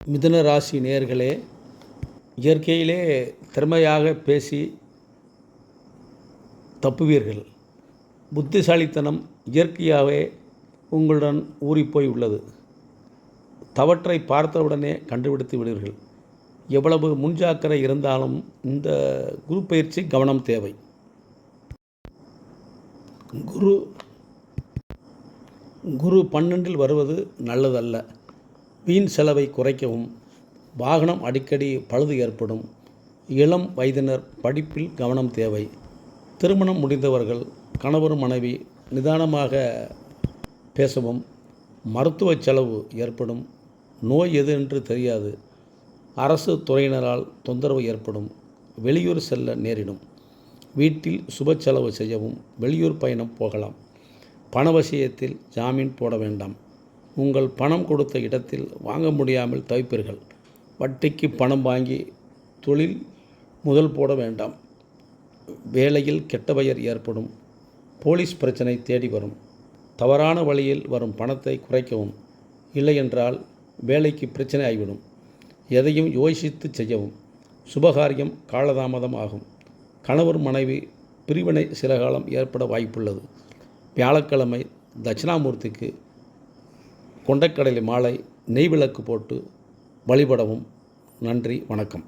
மிதுன ராசி நேயர்களே, இயற்கையிலே திறமையாக பேசி தப்புவீர்கள். புத்திசாலித்தனம் இயற்கையாகவே உங்களுடன் ஊறிப்போய் உள்ளது. தவற்றை பார்த்தவுடனே கண்டுபிடித்து விடுவீர்கள். எவ்வளவு முன்ஜாக்கிரதை இருந்தாலும் இந்த குரு பயிற்சி கவனம் தேவை. குரு 12இல் வருவது நல்லதல்ல. வீண் செலவை குறைக்கவும், வாகனம் அடிக்கடி பழுது ஏற்படும். இளம் வயதினர் படிப்பில் கவனம் தேவை. திருமணம் முடிந்தவர்கள் கணவர் மனைவி நிதானமாக பேசவும். மருத்துவ செலவு ஏற்படும். நோய் எது என்று தெரியாது. அரசு துறையினரால் தொந்தரவு ஏற்படும். வெளியூர் செல்ல நேரிடும். வீட்டில் சுப செலவு செய்யவும். வெளியூர் பயணம் போகலாம். பண விஷயத்தில் ஜாமீன் போட வேண்டாம். உங்கள் பணம் கொடுத்த இடத்தில் வாங்க முடியாமல் தவிப்பீர்கள். வட்டிக்கு பணம் வாங்கி தொழில் முதல் போட வேண்டாம். வேலையில் கெட்ட பெயர் ஏற்படும். போலீஸ் பிரச்சனை தேடி வரும். தவறான வழியில் வரும் பணத்தை குறைக்கவும். இல்லையென்றால் வேலைக்கு பிரச்சனை ஆகிவிடும். எதையும் யோசித்து செய்யவும். சுபகாரியம் காலதாமதம் ஆகும். கணவர் மனைவி பிரிவினை சில காலம் ஏற்பட வாய்ப்புள்ளது. வியாழக்கிழமை தட்சிணாமூர்த்திக்கு கொண்டைக்கடலை மாலை நெய் விளக்கு போட்டு வழிபடவும். நன்றி, வணக்கம்.